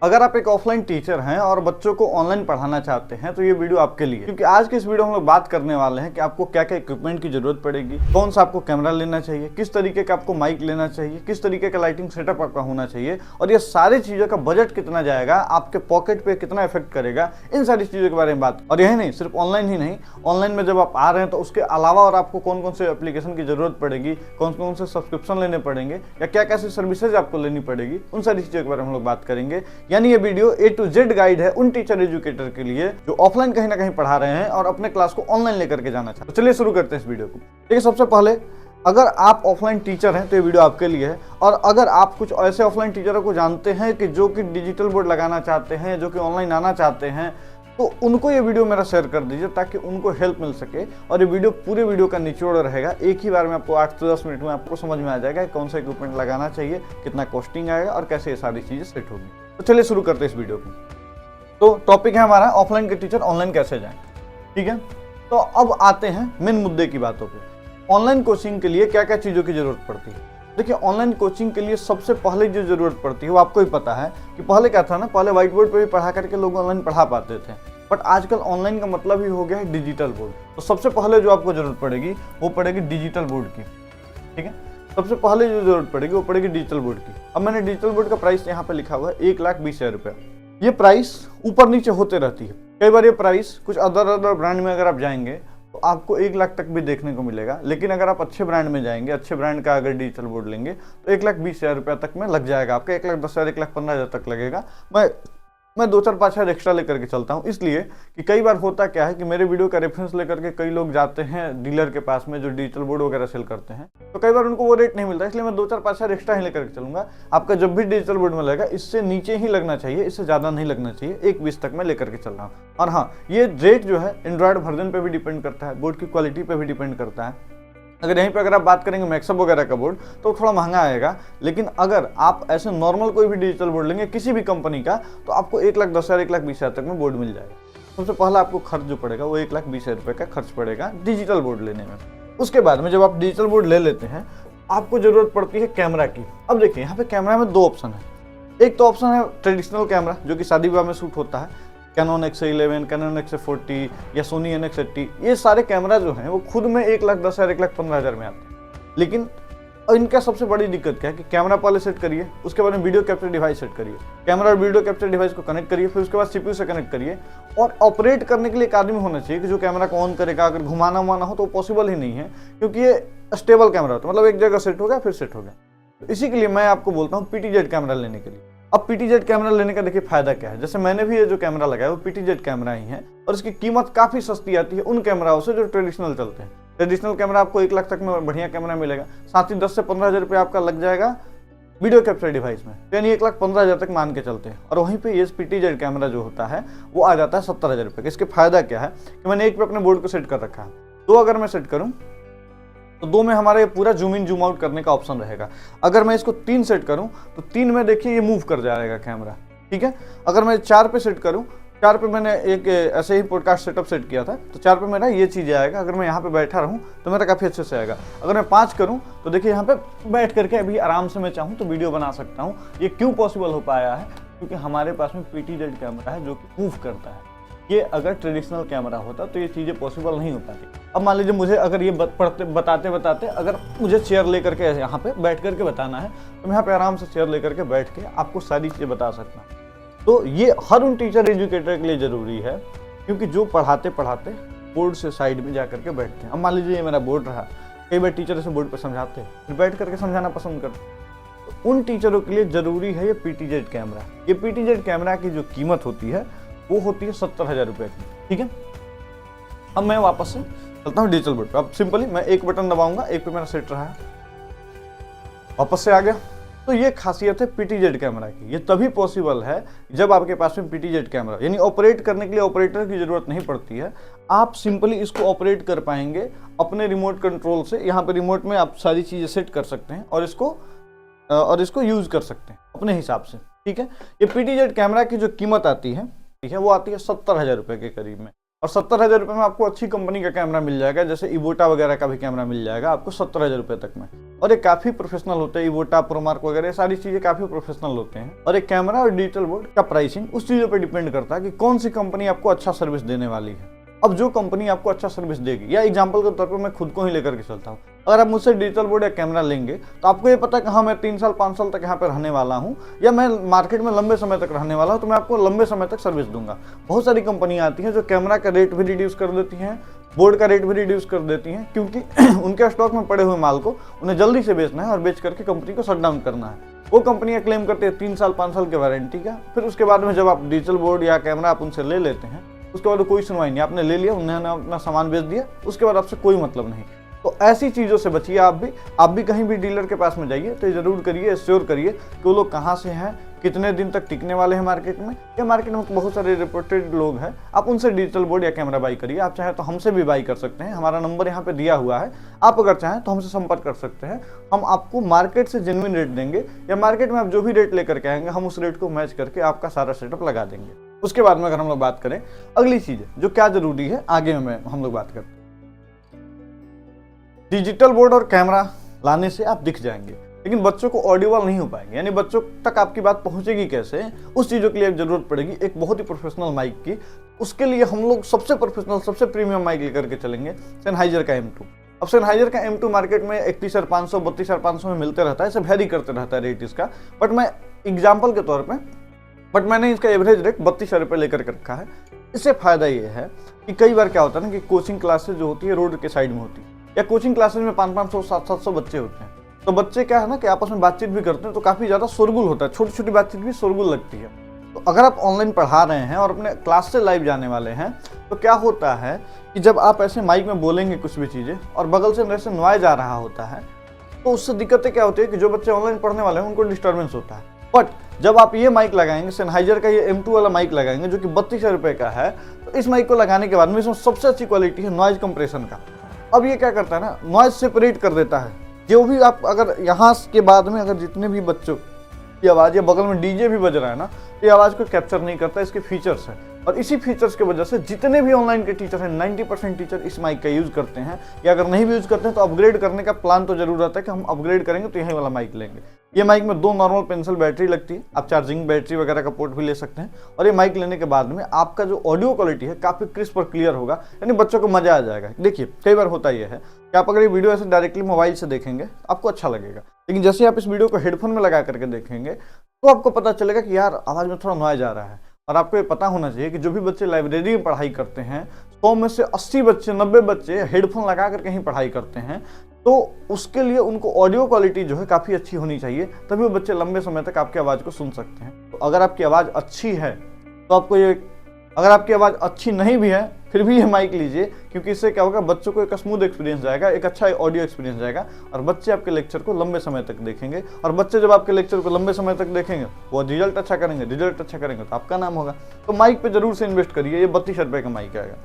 अगर आप एक ऑफलाइन टीचर हैं और बच्चों को ऑनलाइन पढ़ाना चाहते हैं तो ये वीडियो आपके लिए, क्योंकि आज के इस वीडियो में हम लोग बात करने वाले हैं कि आपको क्या क्या इक्विपमेंट की जरूरत पड़ेगी, कौन सा आपको कैमरा लेना चाहिए, किस तरीके का आपको माइक लेना चाहिए, किस तरीके का लाइटिंग सेटअप आपका होना चाहिए और ये सारी चीजों का बजट कितना जाएगा, आपके पॉकेट पे कितना इफेक्ट करेगा, इन सारी चीजों के बारे में बात। और यही नहीं, सिर्फ ऑनलाइन ही नहीं, ऑनलाइन में जब आप आ रहे हैं तो उसके अलावा और आपको कौन कौन से एप्लीकेशन की जरूरत पड़ेगी, कौन कौन से सब्सक्रिप्शन लेने पड़ेंगे या क्या कैसी सर्विसेज आपको लेनी पड़ेगी, उन सारी चीजों के बारे में हम लोग बात करेंगे। यानी ये video A to Z guide है उन टीचर एजुकेटर के लिए जो ऑफलाइन कहीं ना कहीं पढ़ा रहे हैं और अपने क्लास को ऑनलाइन लेकर के जाना चाहते हैं। तो चलिए शुरू करते हैं इस वीडियो को। देखिए, सबसे पहले अगर आप ऑफलाइन टीचर हैं तो ये वीडियो आपके लिए है, और अगर आप कुछ ऐसे ऑफलाइन टीचरों को जानते हैं कि जो कि डिजिटल बोर्ड लगाना चाहते हैं, जो कि ऑनलाइन आना चाहते हैं, तो उनको ये वीडियो मेरा शेयर कर दीजिए ताकि उनको हेल्प मिल सके। और ये वीडियो पूरे वीडियो का निचोड़ रहेगा, एक ही बार में आपको 8 से 10 मिनट में आपको समझ में आ जाएगा कौन सा इक्विपमेंट लगाना चाहिए, कितना कॉस्टिंग आएगा और कैसे ये सारी चीजें सेट होगी। तो चलिए शुरू करते हैं इस वीडियो को। तो टॉपिक है हमारा ऑफलाइन के टीचर ऑनलाइन कैसे जाएं, ठीक है। तो अब आते हैं मेन मुद्दे की बातों पे। ऑनलाइन कोचिंग के लिए क्या क्या चीज़ों की जरूरत पड़ती है। देखिए, ऑनलाइन कोचिंग के लिए सबसे पहले जो जरूरत पड़ती है वो आपको ही पता है कि पहले क्या था ना, पहले व्हाइट बोर्ड पे भी पढ़ा करके लोग ऑनलाइन पढ़ा पाते थे, बट आजकल ऑनलाइन का मतलब ही हो गया है डिजिटल बोर्ड। तो सबसे पहले जो आपको जरूरत पड़ेगी वो पड़ेगी डिजिटल बोर्ड की, ठीक है। सबसे पहले जो जरूरत पड़ेगी वो पड़ेगी डिजिटल बोर्ड की। अब मैंने डिजिटल बोर्ड का प्राइस यहाँ पे लिखा हुआ है 1,20,000 रुपया। ये प्राइस ऊपर नीचे होते रहती है। कई बार ये प्राइस कुछ अदर ब्रांड में अगर आप जाएंगे तो आपको 1 लाख तक भी देखने को मिलेगा, लेकिन अगर आप अच्छे ब्रांड में जाएंगे, अच्छे ब्रांड का अगर डिजिटल बोर्ड लेंगे तो 1,20,000 रुपया तक में लग जाएगा आपका। 1,10,000 1,15,000 तक लगेगा। मैं 2-4-5 एक्स्ट्रा लेकर के चलता हूँ, इसलिए कि कई बार होता क्या है कि मेरे वीडियो का रेफरेंस लेकर के कई लोग जाते हैं डीलर के पास में जो डिजिटल बोर्ड वगैरह सेल करते हैं, तो कई बार उनको वो रेट नहीं मिलता, इसलिए मैं 2-4-5 एक्स्ट्रा ही लेकर के चलूंगा। आपका जब भी डिजिटल बोर्ड में लगेगा इससे नीचे ही लगना चाहिए, इससे ज़्यादा नहीं लगना चाहिए। 1,20 तक मैं लेकर के चल रहा हूँ। और हाँ, ये रेट जो है एंड्रॉयड वर्जन पर भी डिपेंड करता है, बोर्ड की क्वालिटी पर भी डिपेंड करता है। अगर यहीं पे अगर आप बात करेंगे मैक्सअप वगैरह का बोर्ड तो थोड़ा महंगा आएगा, लेकिन अगर आप ऐसे नॉर्मल कोई भी डिजिटल बोर्ड लेंगे किसी भी कंपनी का तो आपको 1,10,000 1,20,000 तक में बोर्ड मिल जाएगा। सबसे पहला आपको खर्च जो पड़ेगा वो 1,20,000 रुपये का खर्च पड़ेगा डिजिटल बोर्ड लेने में। उसके बाद में जब आप डिजिटल बोर्ड ले लेते हैं आपको जरूरत पड़ती है कैमरा की। अब देखिए, यहाँ पे कैमरा में 2 ऑप्शन है। एक तो ऑप्शन है ट्रेडिशनल कैमरा जो कि शादी विवाह में शूट होता है, कैनन XA11, कैनन XA40 या सोनी NX80। ये सारे कैमरा जो हैं वो खुद में 1,10,000 1,15,000 में आते हैं। लेकिन इनका सबसे बड़ी दिक्कत क्या है कि कैमरा पहले सेट करिए, उसके बाद में वीडियो कैप्चर डिवाइस सेट करिए, कैमरा और वीडियो कैप्चर डिवाइस को कनेक्ट करिए, फिर उसके बाद CPU से कनेक्ट करिए। और ऑपरेट करने के लिए एक आदमी होना चाहिए कि जो कैमरा को ऑन करेगा। अगर घुमाना उमाना हो तो पॉसिबल ही नहीं है, क्योंकि ये स्टेबल कैमरा होता है, मतलब एक जगह सेट हो गया फिर सेट हो गया। तो इसी के लिए मैं आपको बोलता हूँ PTZ कैमरा लेने के लिए। अब PTZ कैमरा लेने का देखिए फायदा क्या है। जैसे मैंने भी ये जो कैमरा लगाया वो PTZ कैमरा ही है और इसकी कीमत काफी सस्ती आती है उन कैमराओं से जो ट्रेडिशनल चलते हैं। ट्रेडिशनल कैमरा आपको 1 लाख तक में बढ़िया कैमरा मिलेगा, साथ ही 10 से 15,000 रुपये आपका लग जाएगा वीडियो कैप्चर डिवाइस में, यानी 1,15,000 तक मान के चलते हैं। और वहीं पे ये PTZ कैमरा जो होता है वो आ जाता है 70,000 रुपये का। इसके फायदा क्या है कि मैंने एक पे अपने बोर्ड को सेट कर रखा है, 2 अगर मैं सेट करूँ तो 2 में हमारे पूरा जूम इन जूम आउट करने का ऑप्शन रहेगा। अगर मैं इसको 3 सेट करूं तो 3 में देखिए ये मूव कर जाएगा कैमरा, ठीक है। अगर मैं 4 पे सेट करूं, 4 पे मैंने एक ऐसे ही पॉडकास्ट सेटअप सेट किया था तो 4 पे मेरा ये चीज़ आएगा। अगर मैं यहाँ पे बैठा रहूँ तो मेरा काफ़ी अच्छे से आएगा। अगर मैं 5 करूँ तो देखिए यहाँ पे बैठ करके अभी आराम से मैं चाहूँ तो वीडियो बना सकता हूँ। ये क्यों पॉसिबल हो पाया है, क्योंकि हमारे पास में PTZ कैमरा है जो कि मूव करता है। ये अगर ट्रेडिशनल कैमरा होता तो ये चीज़ें पॉसिबल नहीं हो पाती। अब मान लीजिए मुझे अगर ये बताते अगर मुझे चेयर लेकर के यहाँ पे बैठ करके बताना है तो मैं यहाँ पे आराम से चेयर लेकर के बैठ के आपको सारी चीज़ें बता सकता हूँ। तो ये हर उन टीचर एजुकेटर के लिए ज़रूरी है, क्योंकि जो पढ़ाते बोर्ड से साइड में जा करके बैठते हैं। अब मान लीजिए ये मेरा बोर्ड रहा, कई बार टीचर इसे बोर्ड पर समझाते हैं फिर बैठ करके समझाना पसंद करते हैं, तो उन टीचरों के लिए ज़रूरी है ये PTZ कैमरा। ये PTZ कैमरा की जो कीमत होती है वो होती है 70,000 रुपये की, ठीक है। अब मैं वापस से चलता हूँ डिजिटल बोर्ड पे। अब सिंपली मैं एक बटन दबाऊंगा, एक पे मेरा सेट रहा है, वापस से आ गया। तो ये खासियत है PTZ कैमरा की। ये तभी पॉसिबल है जब आपके पास में PTZ कैमरा, यानी ऑपरेट करने के लिए ऑपरेटर की जरूरत नहीं पड़ती है। आप सिंपली इसको ऑपरेट कर पाएंगे अपने रिमोट कंट्रोल से। यहाँ पे रिमोट में आप सारी चीज़ें सेट कर सकते हैं और इसको यूज कर सकते हैं अपने हिसाब से, ठीक है। ये PTZ कैमरा की जो कीमत आती है वो आती है 70,000 रुपये के करीब में। और 70,000 रुपये में आपको अच्छी कंपनी का कैमरा मिल जाएगा, जैसे इवोटा वगैरह का भी कैमरा मिल जाएगा आपको 70,000 रुपये तक में। और ये काफ़ी प्रोफेशनल होते हैं, इवोटा, प्रोमार्क वगैरह सारी चीज़ें काफ़ी प्रोफेशनल होते हैं। और एक कैमरा और डिजिटल बोर्ड का प्राइसिंग उस चीज़ों पर डिपेंड करता है कि कौन सी कंपनी आपको अच्छा सर्विस देने वाली है। अब जो कंपनी आपको अच्छा सर्विस देगी, या एग्जांपल के तौर पर मैं खुद को ही लेकर के चलता हूँ, अगर आप मुझसे डिजिटल बोर्ड या कैमरा लेंगे तो आपको ये पता है कि हाँ मैं 3 साल 5 साल तक यहाँ पे रहने वाला हूँ, या मैं मार्केट में लंबे समय तक रहने वाला हूँ, तो मैं आपको लंबे समय तक सर्विस दूंगा। बहुत सारी कंपनियाँ आती हैं जो कैमरा का रेट भी रिड्यूस कर देती हैं, बोर्ड का रेट भी रिड्यूस कर देती हैं, क्योंकि उनके स्टॉक में पड़े हुए माल को उन्हें जल्दी से बेचना है और बेच करके कंपनी को शट डाउन करना है। वो कंपनियां क्लेम करती है 3 साल 5 साल की वारंटी का। फिर उसके बाद में जब आप डिजिटल बोर्ड या कैमरा आप उनसे ले लेते हैं, उसके बाद कोई सुनवाई नहीं, आपने ले लिया, उन्होंने अपना सामान बेच दिया, उसके बाद आपसे कोई मतलब नहीं। तो ऐसी चीज़ों से बचिए। आप भी कहीं भी डीलर के पास में जाइए तो ये जरूर करिए, एश्योर करिए कि वो लोग कहाँ से हैं, कितने दिन तक टिकने वाले हैं मार्केट में। या मार्केट में बहुत सारे रिपोर्टेड लोग हैं, आप उनसे डिजिटल बोर्ड या कैमरा बाई करिए। आप चाहें तो हमसे भी बाई कर सकते हैं, हमारा नंबर यहाँ पे दिया हुआ है, आप अगर चाहें तो हमसे संपर्क कर सकते हैं। हम आपको मार्केट से जेन्युइन रेट देंगे, या मार्केट में आप जो भी रेट लेकर के आएंगे हम उस रेट को मैच करके आपका सारा सेटअप लगा देंगे। उसके बाद में अगर हम लोग बात करें अगली चीज़ें जो क्या जरूरी है, आगे में हम लोग बात करते हैं। डिजिटल बोर्ड और कैमरा लाने से आप दिख जाएंगे, लेकिन बच्चों को ऑडिबल नहीं हो पाएंगे, यानी बच्चों तक आपकी बात पहुंचेगी कैसे, उस चीज़ों के लिए जरूरत पड़ेगी एक बहुत ही प्रोफेशनल माइक की। उसके लिए हम लोग सबसे प्रोफेशनल, सबसे प्रीमियम माइक लेकर के चलेंगे, सेनहाइजर का M2। अब सेनहाइजर का M2 मार्केट में 31,500 32,500 में मिलते रहता है, इसे वेरी करते रहता है रेट इसका। बट मैं एग्जाम्पल के तौर पर मैंने इसका एवरेज रेट 32,000 रुपये लेकर के रखा है। इससे फायदा ये है कि कई बार क्या होता है ना कि कोचिंग क्लासेस जो होती है रोड के साइड में होती है, या कोचिंग क्लासेस में 500 700 बच्चे होते हैं। तो बच्चे क्या है ना कि आपस में बातचीत भी करते हैं, तो काफ़ी ज़्यादा शोरगुल होता है, छोटी छोटी बातचीत भी शोरगुल लगती है। तो अगर आप ऑनलाइन पढ़ा रहे हैं और अपने क्लास से लाइव जाने वाले हैं, तो क्या होता है कि जब आप ऐसे माइक में बोलेंगे कुछ भी चीज़ें और बगल से वैसे नॉइज आ रहा होता है, तो उससे दिक्कतें क्या होती है कि जो बच्चे ऑनलाइन पढ़ने वाले हैं उनको डिस्टर्बेंस होता है। बट जब आप ये माइक लगाएंगे, सेनहाइजर का ये M2 वाला माइक लगाएंगे जो कि 32,000 रुपये का है, तो इस माइक को लगाने के बाद में इसमें सबसे अच्छी क्वालिटी है नॉइज कंप्रेशन का। अब ये क्या करता है ना, नॉइज सेपरेट कर देता है। जो भी आप अगर यहाँ के बाद में अगर जितने भी बच्चों की आवाज़ या बगल में डीजे भी बज रहा है ना, तो ये आवाज़ को कैप्चर नहीं करता, इसके फीचर्स है। और इसी फीचर्स की वजह से जितने भी ऑनलाइन के टीचर हैं 90% टीचर इस माइक का यूज़ करते हैं, या अगर नहीं भी यूज़ करते हैं तो अपग्रेड करने का प्लान तो जरूर रहता है कि हम अपग्रेड करेंगे तो यही वाला माइक लेंगे। ये माइक में 2 नॉर्मल पेंसिल बैटरी लगती है, आप चार्जिंग बैटरी वगैरह का पोर्ट भी ले सकते हैं। और ये माइक लेने के बाद में आपका जो ऑडियो क्वालिटी है काफ़ी क्रिस्प और क्लियर होगा, यानी बच्चों को मजा आ जाएगा। देखिए कई बार होता यह है कि आप अगर ये वीडियो ऐसे डायरेक्टली मोबाइल से देखेंगे आपको अच्छा लगेगा, लेकिन जैसे आप इस वीडियो को हेडफोन में लगा करके देखेंगे तो आपको पता चलेगा कि यार आवाज़ में थोड़ा नॉइज आ रहा है। और आपको ये पता होना चाहिए कि जो भी बच्चे लाइब्रेरी में पढ़ाई करते हैं, 100 में से 80 बच्चे 90 बच्चे हेडफोन लगा कर कहीं पढ़ाई करते हैं, तो उसके लिए उनको ऑडियो क्वालिटी जो है काफ़ी अच्छी होनी चाहिए, तभी वो बच्चे लंबे समय तक आपकी आवाज़ को सुन सकते हैं। तो अगर आपकी आवाज़ अच्छी है तो आपको ये, अगर आपकी आवाज़ अच्छी नहीं भी है फिर भी ये माइक लीजिए, क्योंकि इससे क्या होगा, बच्चों को एक स्मूथ एक्सपीरियंस जाएगा, एक अच्छा ऑडियो एक्सपीरियंस जाएगा, और बच्चे आपके लेक्चर को लंबे समय तक देखेंगे। और बच्चे जब आपके लेक्चर को लंबे समय तक देखेंगे वो रिजल्ट अच्छा करेंगे तो आपका नाम होगा। तो माइक पे जरूर से इन्वेस्ट करिए। ये 32,000 रुपये का माइक आएगा।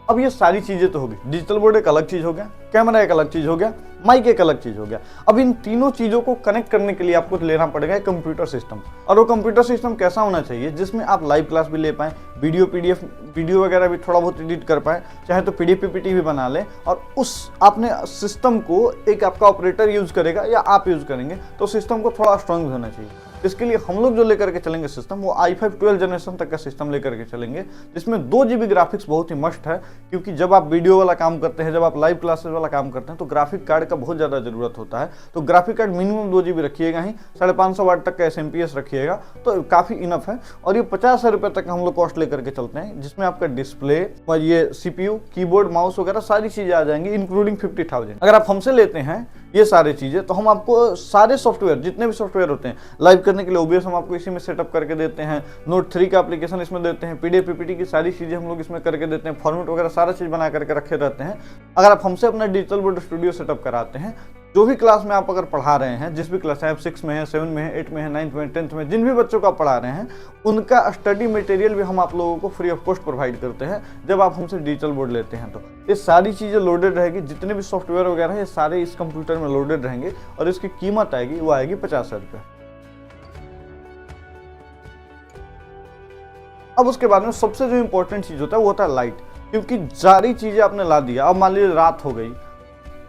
अब ये सारी चीजें तो होगी, डिजिटल बोर्ड एक अलग चीज हो गया, कैमरा एक अलग चीज हो गया, माइक एक अलग चीज हो गया। अब इन तीनों चीजों को कनेक्ट करने के लिए आपको लेना पड़ेगा एक कंप्यूटर सिस्टम। और वो कंप्यूटर सिस्टम कैसा होना चाहिए जिसमें आप लाइव क्लास भी ले पाएं, वीडियो वगैरह भी थोड़ा बहुत एडिट कर पाएं, चाहे तो PDF PPT भी बना लें। और उस आपने सिस्टम को एक आपका ऑपरेटर यूज करेगा या आप यूज करेंगे, तो सिस्टम को थोड़ा स्ट्रांग होना चाहिए। इसके लिए हम लोग जो लेकर के चलेंगे सिस्टम, वो i5 12 जनरेशन तक का सिस्टम लेकर के चलेंगे, जिसमें 2 GB ग्राफिक्स बहुत ही मस्ट है। क्योंकि जब आप वीडियो वाला काम करते हैं, जब आप लाइव क्लासेस वाला काम करते हैं, तो ग्राफिक कार्ड का बहुत ज़्यादा जरूरत होता है। तो ग्राफिक कार्ड मिनिमम 2 GB रखिएगा ही, 550 वाट तक का SMPS रखिएगा, तो काफ़ी इनफ है। और ये 50,000 रुपये तक हम लोग कॉस्ट लेकर के चलते हैं, जिसमें आपका डिस्प्ले और ये CPU, कीबोर्ड, माउस वगैरह सारी चीज़ें आ जाएंगी, इंक्लूडिंग 50,000। अगर आप हमसे लेते हैं ये सारी चीज़ें, तो हम आपको सारे सॉफ्टवेयर, जितने भी सॉफ्टवेयर होते हैं लाइव करने के लिए, OBS हम आपको इसी में सेटअप करके देते हैं, Note 3 का एप्लीकेशन इसमें देते हैं, PDF PPT की सारी चीज़ें हम लोग इसमें करके देते हैं, फॉर्मेट वगैरह सारा चीज़ बना करके रखे रहते हैं। अगर आप हमसे अपना डिजिटल बोर्ड स्टूडियो सेटअप कराते हैं, जो भी क्लास में आप अगर पढ़ा रहे हैं, जिस भी क्लास में आप 6 में है, 7 में है, 8 में है, 9th में, 10th में, जिन भी बच्चों को आप पढ़ा रहे हैं, उनका स्टडी मटेरियल भी हम आप लोगों को फ्री ऑफ कॉस्ट प्रोवाइड करते हैं जब आप हमसे डिजिटल बोर्ड लेते हैं। तो ये सारी चीज़ें लोडेड रहेगी, जितने भी सॉफ्टवेयर वगैरह ये सारे इस कंप्यूटर में लोडेड रहेंगे, और इसकी कीमत आएगी वो आएगी 50,000 रुपये। अब उसके बाद में सबसे जो इंपॉर्टेंट चीज होता है वो होता है लाइट, क्योंकि सारी चीजें आपने ला दिया। अब मान लीजिए रात हो गई,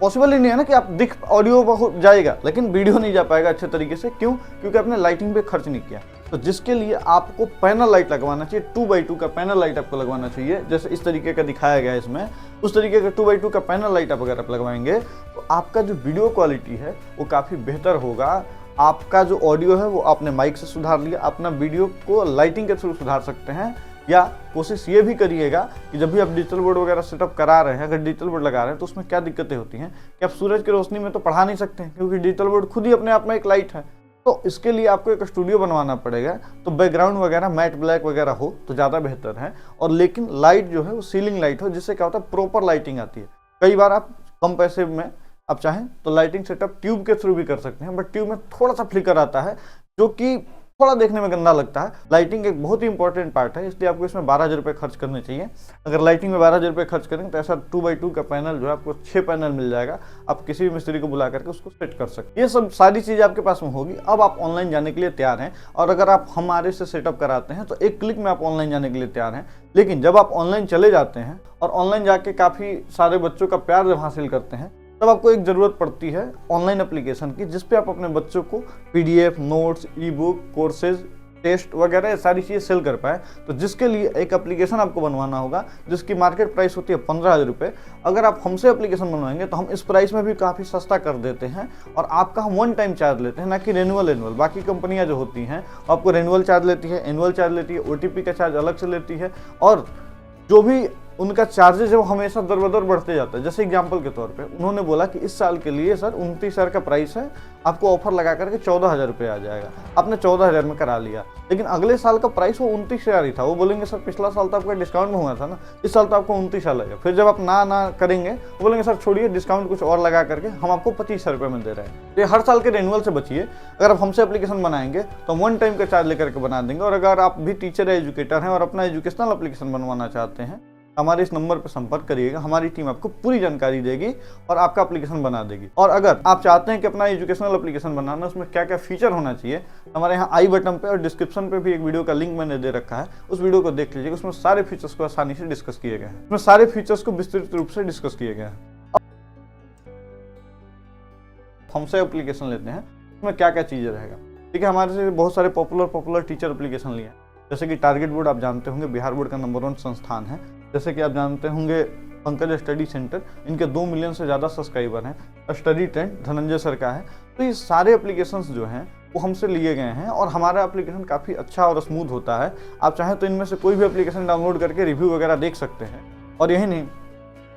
पॉसिबल ही नहीं है ना कि आप दिख, ऑडियो जाएगा लेकिन वीडियो नहीं जा पाएगा अच्छे तरीके से। क्यों? क्योंकि आपने लाइटिंग पे खर्च नहीं किया। तो जिसके लिए आपको पैनल लाइट लगवाना चाहिए, 2x2 का पैनल लाइट आपको लगवाना चाहिए, जैसे इस तरीके का दिखाया गया है इसमें, उस तरीके का 2x2 का पैनल लाइट आप अगर आप लगवाएंगे तो आपका जो वीडियो क्वालिटी है वो काफ़ी बेहतर होगा। आपका जो ऑडियो है वो आपने माइक से सुधार लिया, अपना वीडियो को लाइटिंग के थ्रू सुधार सकते हैं। या कोशिश ये भी करिएगा कि जब भी आप डिजिटल बोर्ड वगैरह सेटअप करा रहे हैं, अगर डिजिटल बोर्ड लगा रहे हैं तो उसमें क्या दिक्कतें होती हैं कि आप सूरज की रोशनी में तो पढ़ा नहीं सकते हैं, क्योंकि डिजिटल बोर्ड खुद ही अपने आप में एक लाइट है। तो इसके लिए आपको एक स्टूडियो बनवाना पड़ेगा, तो बैकग्राउंड वगैरह मैट ब्लैक वगैरह हो तो ज़्यादा बेहतर है। और लेकिन लाइट जो है वो सीलिंग लाइट हो, जिससे क्या होता है प्रॉपर लाइटिंग आती है। कई बार आप कम पैसे में आप चाहें तो लाइटिंग सेटअप ट्यूब के थ्रू भी कर सकते हैं, बट ट्यूब में थोड़ा सा फ्लिकर आता है जो कि थोड़ा देखने में गंदा लगता है। लाइटिंग एक बहुत ही इंपॉर्टेंट पार्ट है, इसलिए आपको इसमें 12,000 रुपये खर्च करने चाहिए। अगर लाइटिंग में 12,000 रुपये खर्च करेंगे तो ऐसा 2x2 का पैनल जो है आपको 6 पैनल मिल जाएगा। आप किसी भी मिस्त्री को बुला करके उसको सेट कर सकते हैं। ये सब सारी चीज़ें आपके पास में होगी। अब आप ऑनलाइन जाने के लिए तैयार हैं, और अगर आप हमारे से सेटअप कराते हैं तो एक क्लिक में आप ऑनलाइन जाने के लिए तैयार हैं। लेकिन जब आप ऑनलाइन चले जाते हैं और ऑनलाइन जाके काफ़ी सारे बच्चों का प्यार जब हासिल करते हैं, तब आपको एक ज़रूरत पड़ती है ऑनलाइन एप्लीकेशन की, जिसपे आप अपने बच्चों को PDF, notes, e book, courses, test वगैरह सारी चीज़ें सेल कर पाए। तो जिसके लिए एक एप्लीकेशन आपको बनवाना होगा, जिसकी मार्केट प्राइस होती है 15,000 रुपये। अगर आप हमसे एप्लीकेशन बनवाएंगे तो हम इस प्राइस में भी काफ़ी सस्ता कर देते हैं, और आपका हम 1 टाइम चार्ज लेते हैं, ना कि रेनुअल। बाकी कंपनियां जो होती हैं आपको रेनुअल चार्ज लेती है, एनुअल चार्ज लेती है, OTP का चार्ज अलग से लेती है, और जो भी उनका चार्जेस है वो हमेशा दर बदर बढ़ते जाता है। जैसे एग्जांपल के तौर पे उन्होंने बोला कि इस साल के लिए सर 29,000 का प्राइस है, आपको ऑफर लगा करके 14,000 रुपये आ जाएगा। आपने 14,000 में करा लिया, लेकिन अगले साल का प्राइस वो 29,000 ही था। वो बोलेंगे सर पिछला साल तो आपका डिस्काउंट में हुआ था ना, इस साल तो आपको 29,000 लगेगा। फिर जब आप ना करेंगे वो बोलेंगे सर छोड़िए, डिस्काउंट कुछ और लगा करके हम आपको 25,000 रुपये में दे रहे हैं। ये हर साल के रेनुअल से बचिए। अगर आप हमसे एप्लीकेशन बनाएंगे तो हम 1 टाइम का चार्ज लेकर के बना देंगे। और अगर आप भी टीचर या एजुकेटर हैं और अपना एजुकेशनल एप्लीकेशन बनवाना चाहते हैं, हमारे इस नंबर पर संपर्क करिएगा। हमारी टीम आपको पूरी जानकारी देगी और आपका एप्लीकेशन बना देगी। और अगर आप चाहते हैं कि अपना एजुकेशनल एप्लीकेशन बनाना, उसमें क्या क्या फीचर होना चाहिए, हमारे यहाँ आई बटन पे और डिस्क्रिप्शन पे भी एक वीडियो का लिंक मैंने दे रखा है, उस वीडियो को देख लीजिएगा। उसमें सारे फीचर्स को आसानी से डिस्कस किए गए हैं, उसमें सारे फीचर्स को विस्तृत रूप से डिस्कस किए गए हैं। हमसे एप्लीकेशन लेते हैं, उसमें क्या क्या चीज़ें रहेगा। ठीक है, हमारे से बहुत सारे पॉपुलर टीचर एप्लीकेशन लिए हैं, जैसे कि टारगेट बोर्ड आप जानते होंगे बिहार बोर्ड का नंबर 1 संस्थान है। जैसे कि आप जानते होंगे पंकज स्टडी सेंटर, इनके 2 मिलियन से ज़्यादा सब्सक्राइबर हैं। स्टडी ट्रेंड धनंजय सर का है। तो ये सारे एप्लीकेशंस जो हैं वो हमसे लिए गए हैं, और हमारा एप्लीकेशन काफ़ी अच्छा और स्मूथ होता है। आप चाहें तो इनमें से कोई भी एप्लीकेशन डाउनलोड करके रिव्यू वगैरह देख सकते हैं। और यही नहीं,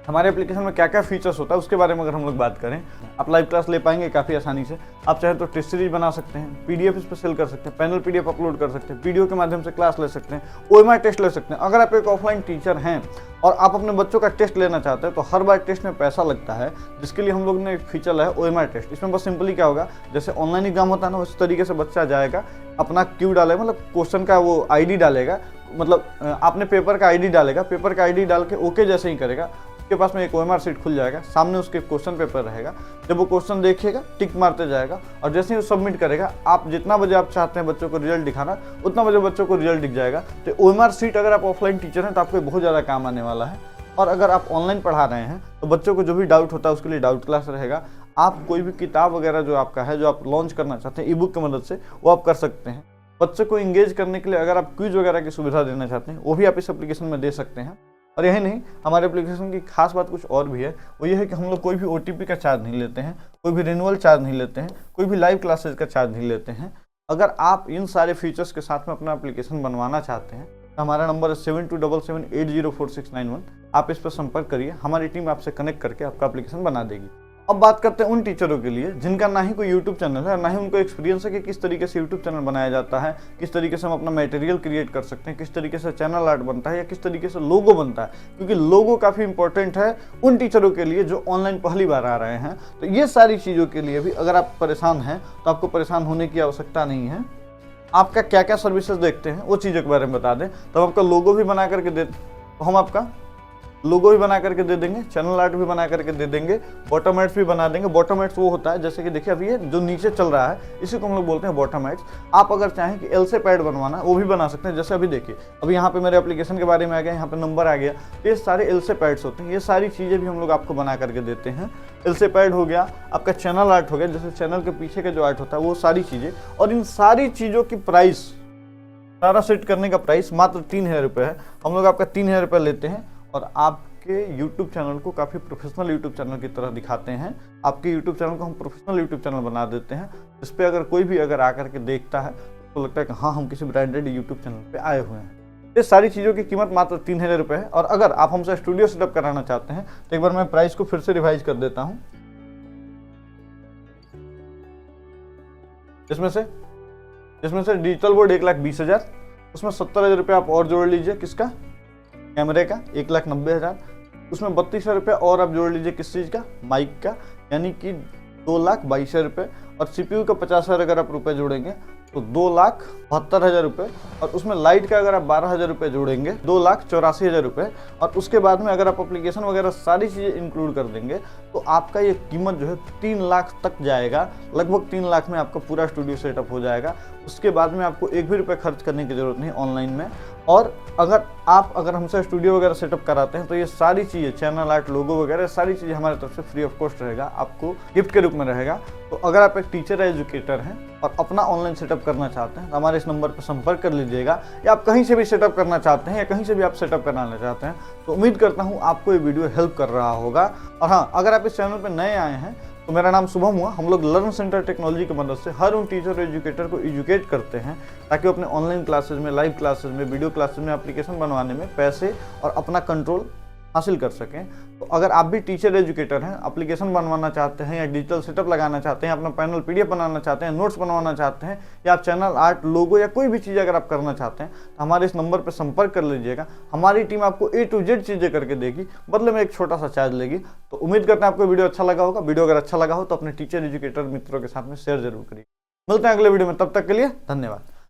हमारे एप्लीकेशन में क्या क्या फीचर्स होता है उसके बारे में अगर हम लोग बात करें, आप लाइव क्लास ले पाएंगे काफ़ी आसानी से। आप चाहे तो टेस्ट सीरीज बना सकते हैं, PDF इस पर सेल कर सकते हैं, पैनल PDF अपलोड कर सकते हैं, वीडियो के माध्यम से क्लास ले सकते हैं, OMR टेस्ट ले सकते हैं। अगर आप एक ऑफलाइन टीचर हैं और आप अपने बच्चों का टेस्ट लेना चाहते हैं तो हर बार टेस्ट में पैसा लगता है, जिसके लिए हम लोग ने एक फीचर लाया है OMR टेस्ट। इसमें बस सिंपली क्या होगा, जैसे ऑनलाइन एग्जाम होता है ना, उस तरीके से बच्चा जाएगा, अपना क्यू डालेगा, मतलब क्वेश्चन का वो ID डालेगा, मतलब आपने पेपर का ID डालेगा, पेपर का ID डाल के ओके जैसे ही करेगा, उसके पास में एक OMR शीट खुल जाएगा, सामने उसके क्वेश्चन पेपर रहेगा। जब वो क्वेश्चन देखिएगा टिक मारते जाएगा, और जैसे ही वो सबमिट करेगा, आप जितना बजे आप चाहते हैं बच्चों को रिजल्ट दिखाना, उतना बजे बच्चों को रिजल्ट दिख जाएगा। तो OMR शीट अगर आप ऑफलाइन टीचर हैं तो आपको बहुत ज़्यादा काम आने वाला है। और अगर आप ऑनलाइन पढ़ा रहे हैं तो बच्चों को जो भी डाउट होता है उसके लिए डाउट क्लास रहेगा। आप कोई भी किताब वगैरह जो आपका है, जो आप लॉन्च करना चाहते हैं ई-बुक की मदद से, वो आप कर सकते हैं। बच्चे को इंगेज करने के लिए अगर आप क्विज वगैरह की सुविधा देना चाहते हैं, वो भी आप इस एप्लीकेशन में दे सकते हैं। और यही नहीं, हमारे एप्लीकेशन की खास बात कुछ और भी है, वो ये है कि हम लोग कोई भी OTP का चार्ज नहीं लेते हैं, कोई भी रिन्यूअल चार्ज नहीं लेते हैं, कोई भी लाइव क्लासेज का चार्ज नहीं लेते हैं। अगर आप इन सारे फीचर्स के साथ में अपना एप्लीकेशन बनवाना चाहते हैं तो हमारा नंबर है 7277804691। आप इस पर संपर्क करिए, हमारी टीम आपसे कनेक्ट करके आपका एप्लीकेशन बना देगी। अब बात करते हैं उन टीचरों के लिए जिनका ना ही कोई YouTube चैनल है, ना ही उनको एक्सपीरियंस है कि किस तरीके से YouTube चैनल बनाया जाता है, किस तरीके से हम अपना मटेरियल क्रिएट कर सकते हैं, किस तरीके से चैनल आर्ट बनता है, या किस तरीके से लोगो बनता है। क्योंकि लोगो काफ़ी इंपॉर्टेंट है उन टीचरों के लिए जो ऑनलाइन पहली बार आ रहे हैं। तो ये सारी चीज़ों के लिए भी अगर आप परेशान हैं तो आपको परेशान होने की आवश्यकता नहीं है। आपका क्या क्या सर्विसेज देखते हैं वो चीज़ों के बारे में बता दें, तो हम आपका लोगो भी बना करके दे, तो हम आपका लोगो भी बना करके दे देंगे, चैनल आर्ट भी बना करके दे देंगे, बॉटम एड्स भी बना देंगे। बॉटम एड्स वो होता है जैसे कि देखिए अभी ये जो नीचे चल रहा है इसी को हम लोग बोलते हैं बॉटम एड्स। आप अगर चाहें कि एल से पैड बनवाना वो भी बना सकते हैं। जैसे अभी देखिए अभी यहाँ पे मेरे एप्लीकेशन के बारे में आ गया, यहाँ पे नंबर आ गया, तो ये सारे एल से पैड्स होते हैं। ये सारी चीज़ें भी हम लोग आपको बना करके देते हैं। एल से पैड हो गया, आपका चैनल आर्ट हो गया, जैसे चैनल के पीछे का जो आर्ट होता है वो सारी चीज़ें। और इन सारी चीज़ों की प्राइस, सारा सेट करने का प्राइस मात्र 3000 रुपये है। हम लोग आपका 3000 रुपये लेते हैं और आपके YouTube चैनल को काफ़ी प्रोफेशनल YouTube चैनल की तरह दिखाते हैं। आपके YouTube चैनल को हम प्रोफेशनल YouTube चैनल बना देते हैं, जिस पे अगर कोई भी अगर आकर के देखता है तो लगता है कि हाँ हम किसी ब्रांडेड YouTube चैनल पे आए हुए हैं। ये सारी चीज़ों की कीमत मात्र 3000 रुपये है। और अगर आप हमसे स्टूडियो सेटअप कराना चाहते हैं तो एक बार मैं प्राइस को फिर से रिवाइज कर देता हूँ। इसमें से डिजिटल बोर्ड 1,20,000, उसमें 70,000 रुपये आप और जोड़ लीजिए, किसका, कैमरे का 1,90,000, उसमें 32,000 रुपये और आप जोड़ लीजिए किस चीज़ का, माइक का, यानी कि 2,22,000 रुपये। और CPU का 50,000 अगर आप रुपये जोड़ेंगे तो 2,72,000 रुपये। और उसमें लाइट का अगर आप 12,000 रुपये जोड़ेंगे 2,84,000 रुपये। और उसके बाद में अगर आप एप्लीकेशन वगैरह सारी चीज़ें इंक्लूड कर देंगे तो आपका ये कीमत जो है 3 लाख तक जाएगा। लगभग 3 लाख में आपका पूरा स्टूडियो सेटअप हो जाएगा। उसके बाद में आपको एक भी रुपये खर्च करने की ज़रूरत नहीं ऑनलाइन में। और अगर हमसे स्टूडियो वगैरह सेटअप कराते हैं तो ये सारी चीज़ें, चैनल आर्ट, लोगो वगैरह सारी चीज़ें हमारी तरफ से फ्री ऑफ कॉस्ट रहेगा, आपको गिफ्ट के रूप में रहेगा। तो अगर आप एक टीचर एजुकेटर हैं और अपना ऑनलाइन सेटअप करना चाहते हैं तो हमारे इस नंबर पर संपर्क कर लीजिएगा। या आप कहीं से भी सेटअप करना चाहते हैं या कहीं से भी आप सेटअप कराना चाहते हैं तो उम्मीद करता हूँ आपको ये वीडियो हेल्प कर रहा होगा। और हाँ, अगर आप इस चैनल पर नए आए हैं तो मेरा नाम शुभम हुआ। हम लोग लर्न सेंटर टेक्नोलॉजी की मदद से हर उन टीचर और एजुकेटर को एजुकेट करते हैं ताकि वो अपने ऑनलाइन क्लासेस में, लाइव क्लासेस में, वीडियो क्लासेस में एप्लीकेशन बनवाने में पैसे और अपना कंट्रोल हासिल कर सकें। तो अगर आप भी टीचर एजुकेटर हैं, एप्लीकेशन बनवाना चाहते हैं या डिजिटल सेटअप लगाना चाहते हैं, अपना पैनल PDF बनाना चाहते हैं, नोट्स बनवाना चाहते हैं, या आप चैनल आर्ट, लोगो या कोई भी चीज़ अगर आप करना चाहते हैं तो हमारे इस नंबर पर संपर्क कर लीजिएगा। हमारी टीम आपको A to Z चीज़ें करके देगी, बदले में एक छोटा सा चार्ज लेगी। तो उम्मीद करते हैं आपको वीडियो अच्छा लगा होगा। वीडियो अगर अच्छा लगा हो तो अपने टीचर एजुकेटर मित्रों के साथ में शेयर जरूर करिए। मिलते हैं अगले वीडियो में, तब तक के लिए धन्यवाद।